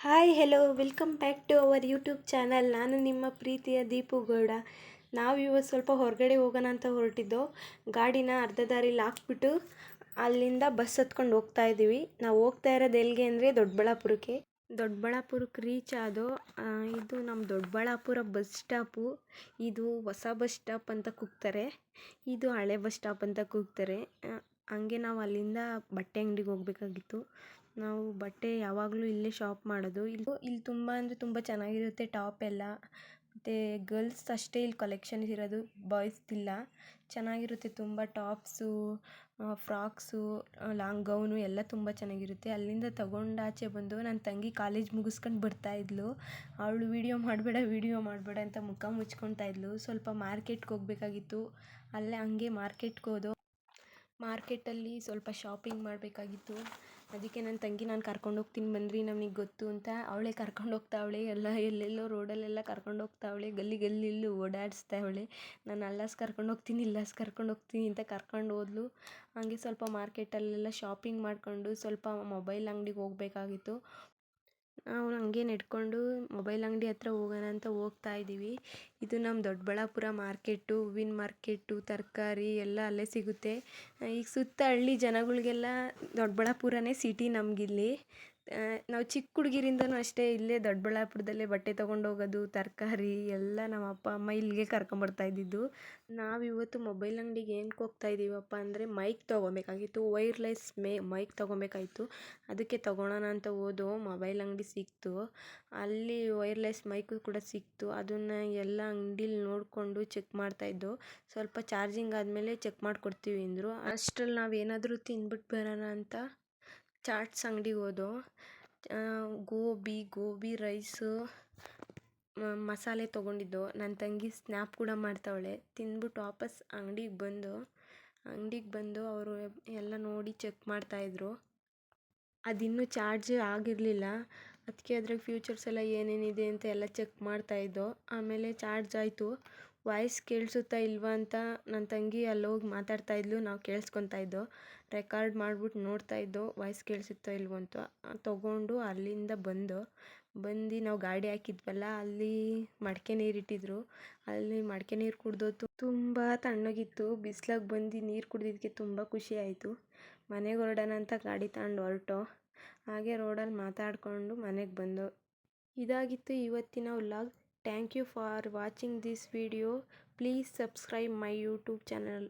Hi hello welcome back to our YouTube channel. ನಾನು ನಿಮ್ಮ ಪ್ರೀತಿಯ ದೀಪು ಗೌಡ. ನಾವು ಇವತ್ತು ಸ್ವಲ್ಪ ಹೊರಗಡೆ ಹೋಗೋಣ ಅಂತ ಹೊರಟಿದ್ದೋ. ಗಾಡಿನ ಅರ್ಧ ದಾರಿಲಿ ಹಾಕ್ಬಿಟ್ಟು ಅಲ್ಲಿಂದ ಬಸ್ ಹತ್ಕೊಂಡು ಹೋಗ್ತಾ ಇದ್ದೀವಿ. ನಾವು ಹೋಗ್ತಾ ಇರೋದು ಎಲ್ಲಿಗೆ ಅಂದರೆ ದೊಡ್ಡಬಳ್ಳಾಪುರಕ್ಕೆ ರೀಚ್ ಆದೋ. ಇದು ನಮ್ಮ ದೊಡ್ಡಬಳ್ಳಾಪುರ ಬಸ್ ಸ್ಟಾಪು. ಇದು ಹೊಸ ಬಸ್ ಸ್ಟಾಪ್ ಅಂತ ಕೂಗ್ತಾರೆ, ಇದು ಹಳೆ ಬಸ್ ಸ್ಟಾಪ್ ಅಂತ ಕೂಗ್ತಾರೆ. ಹಂಗೆ ನಾವು ಅಲ್ಲಿಂದ ಬಟ್ಟೆ ಅಂಗಡಿಗೆ ಹೋಗ್ಬೇಕಾಗಿತ್ತು. ನಾವು ಬಟ್ಟೆ ಯಾವಾಗಲೂ ಇಲ್ಲೇ ಶಾಪ್ ಮಾಡೋದು. ಇಲ್ಲಿ ತುಂಬ ಅಂದರೆ ತುಂಬ ಚೆನ್ನಾಗಿರುತ್ತೆ ಟಾಪ್ ಎಲ್ಲ. ಮತ್ತು ಗರ್ಲ್ಸ್ ಅಷ್ಟೇ ಇಲ್ಲಿ ಕಲೆಕ್ಷನ್ಸ್ ಇರೋದು, ಬಾಯ್ಸ್ದಿಲ್ಲ. ಚೆನ್ನಾಗಿರುತ್ತೆ ತುಂಬ. ಟಾಪ್ಸು, ಫ್ರಾಕ್ಸು, ಲಾಂಗ್ ಗೌನು ಎಲ್ಲ ತುಂಬ ಚೆನ್ನಾಗಿರುತ್ತೆ. ಅಲ್ಲಿಂದ ತಗೊಂಡು ಆಚೆ ಬಂದು ನನ್ನ ತಂಗಿ ಕಾಲೇಜ್ ಮುಗಿಸ್ಕೊಂಡು ಬರ್ತಾಯಿದ್ಲು. ಅವಳು ವೀಡಿಯೋ ಮಾಡಬೇಡ ಅಂತ ಮುಖ ಮುಚ್ಕೊತಾ ಇದ್ಲು. ಸ್ವಲ್ಪ ಮಾರ್ಕೆಟ್ಗೆ ಹೋಗ್ಬೇಕಾಗಿತ್ತು. ಅಲ್ಲೇ ಹಂಗೆ ಮಾರ್ಕೆಟ್ಗೆ ಹೋದೋ. ಮಾರ್ಕೆಟಲ್ಲಿ ಸ್ವಲ್ಪ ಶಾಪಿಂಗ್ ಮಾಡಬೇಕಾಗಿತ್ತು. ಅದಕ್ಕೆ ನನ್ನ ತಂಗಿ ನಾನು ಕರ್ಕೊಂಡು ಹೋಗ್ತೀನಿ ಬನ್ನಿರಿ, ನಮಗೆ ಗೊತ್ತು ಅಂತ ಅವಳೇ ಕರ್ಕೊಂಡು ಹೋಗ್ತಾವಳೆ. ಎಲ್ಲೆಲ್ಲೋ ರೋಡಲ್ಲೆಲ್ಲ ಕರ್ಕೊಂಡು ಹೋಗ್ತಾವಳೆ, ಗಲ್ಲಿ ಓಡಾಡಿಸ್ತಾವಳೆ. ನಾನು ಅಲ್ಲಾಸ್ ಕರ್ಕೊಂಡು ಹೋಗ್ತೀನಿ, ಇಲ್ಲಾಸ್ ಕರ್ಕೊಂಡು ಹೋಗ್ತೀನಿ ಅಂತ ಕರ್ಕೊಂಡು ಹೋದ್ಲು. ಹಾಗೆ ಸ್ವಲ್ಪ ಮಾರ್ಕೆಟಲ್ಲೆಲ್ಲ ಶಾಪಿಂಗ್ ಮಾಡಿಕೊಂಡು ಸ್ವಲ್ಪ ಮೊಬೈಲ್ ಅಂಗಡಿಗೆ ಹೋಗ್ಬೇಕಾಗಿತ್ತು. ನಾವು ಹಂಗೆ ನಡ್ಕೊಂಡು ಮೊಬೈಲ್ ಅಂಗಡಿ ಹತ್ರ ಹೋಗೋಣ ಅಂತ ಹೋಗ್ತಾ ಇದ್ದೀವಿ. ಇದು ನಮ್ಮ ದೊಡ್ಡಬಳ್ಳಾಪುರ ಮಾರ್ಕೆಟು, ಹೂವಿನ ಮಾರ್ಕೆಟು, ತರಕಾರಿ ಎಲ್ಲ ಅಲ್ಲೇ ಸಿಗುತ್ತೆ. ಈಗ ಸುತ್ತ ಹಳ್ಳಿ ಜನಗಳಿಗೆಲ್ಲ ದೊಡ್ಡಬಳ್ಳಾಪುರನೇ ಸಿಟಿ ನಮಗಿಲ್ಲಿ. ನಾವು ಚಿಕ್ಕ ಹುಡುಗಿರಿಂದನೂ ಅಷ್ಟೇ ಇಲ್ಲೇ ದೊಡ್ಡಬಳ್ಳಾಪುರದಲ್ಲೇ ಬಟ್ಟೆ ತೊಗೊಂಡು ಹೋಗೋದು, ತರಕಾರಿ ಎಲ್ಲ ನಮ್ಮ ಅಪ್ಪ ಅಮ್ಮ ಇಲ್ಲಿಗೆ ಕರ್ಕೊಂಬರ್ತಾ ಇದ್ದಿದ್ದು. ನಾವಿವತ್ತು ಮೊಬೈಲ್ ಅಂಗಡಿಗೆ ಏನಕ್ಕೆ ಹೋಗ್ತಾ ಇದ್ದೀವಪ್ಪ ಅಂದರೆ ಮೈಕ್ ತೊಗೊಬೇಕಾಗಿತ್ತು, ವೈರ್ಲೆಸ್ ಮೈಕ್ ತೊಗೊಬೇಕಾಗಿತ್ತು. ಅದಕ್ಕೆ ತೊಗೊಳೋಣ ಅಂತ ಹೋದೋ. ಮೊಬೈಲ್ ಅಂಗಡಿ ಸಿಕ್ತು, ಅಲ್ಲಿ ವೈರ್ಲೆಸ್ ಮೈಕು ಕೂಡ ಸಿಕ್ತು. ಅದನ್ನು ಎಲ್ಲ ಅಂಗಡೀಲಿ ನೋಡಿಕೊಂಡು ಚೆಕ್ ಮಾಡ್ತಾಯಿದ್ದೋ. ಸ್ವಲ್ಪ ಚಾರ್ಜಿಂಗ್ ಆದಮೇಲೆ ಚೆಕ್ ಮಾಡಿಕೊಡ್ತೀವಿ ಅಂದರು. ಅಷ್ಟರಲ್ಲಿ ನಾವು ಏನಾದರೂ ತಿಂದ್ಬಿಟ್ಟು ಬರೋಣ ಅಂತ ಚಾಟ್ಸ್ ಅಂಗಡಿಗೆ ಹೋದೋ. ಗೋಬಿ ರೈಸು, ಮಸಾಲೆ ತೊಗೊಂಡಿದ್ದೋ. ನನ್ನ ತಂಗಿ ಸ್ನ್ಯಾಪ್ ಕೂಡ ಮಾಡ್ತಾವಳೆ. ತಿಂದ್ಬಿಟ್ಟು ವಾಪಸ್ ಅಂಗಡಿಗೆ ಬಂದು ಅವರು ಎಲ್ಲ ನೋಡಿ ಚೆಕ್ ಮಾಡ್ತಾಯಿದ್ರು. ಅದಿನ್ನೂ ಚಾರ್ಜ್ ಆಗಿರಲಿಲ್ಲ. ಅದಕ್ಕೆ ಅದ್ರಾಗ ಫ್ಯೂಚರ್ಸ್ ಎಲ್ಲ ಏನೇನಿದೆ ಅಂತ ಎಲ್ಲ ಚೆಕ್ ಮಾಡ್ತಾಯಿದ್ದೋ. ಆಮೇಲೆ ಚಾರ್ಜ್ ಆಯಿತು. ವಾಯ್ಸ್ ಕೇಳಿಸುತ್ತಾ ಇಲ್ವಾ ಅಂತ ನನ್ನ ತಂಗಿ ಅಲ್ಲೋಗಿ ಮಾತಾಡ್ತಾ ಇದ್ಲು, ನಾವು ಕೇಳಿಸ್ಕೊತಾ ಇದ್ದೋ. ರೆಕಾರ್ಡ್ ಮಾಡ್ಬಿಟ್ಟು ನೋಡ್ತಾ ಇದ್ದೋ ವಾಯ್ಸ್ ಕೇಳಿಸುತ್ತಾ ಇಲ್ವೋ ಅಂತ. ತೊಗೊಂಡು ಅಲ್ಲಿಂದ ಬಂದು ನಾವು ಗಾಡಿ ಹಾಕಿದ್ವಲ್ಲ, ಅಲ್ಲಿ ಮಡಕೆ ನೀರು ಇಟ್ಟಿದ್ರು. ಅಲ್ಲಿ ಮಡಕೆ ನೀರು ಕುಡ್ದೋತು. ತುಂಬ ತಣ್ಣಗಿತ್ತು. ಬಿಸ್ಲಾಗ ಬಂದು ನೀರು ಕುಡಿದಿದ್ದಕ್ಕೆ ತುಂಬ ಖುಷಿ ಆಯಿತು. ಮನೆಗೆ ಹೊರಡೋಣ ಅಂತ ಗಾಡಿ ತಗೊಂಡು ಹೊರಟೋ. ಹಾಗೆ ರೋಡಲ್ಲಿ ಮಾತಾಡಿಕೊಂಡು ಮನೆಗೆ ಬಂದೋ. ಇದಾಗಿತ್ತು ಇವತ್ತಿನ vlog. Thank you for watching this video. Please subscribe my YouTube channel.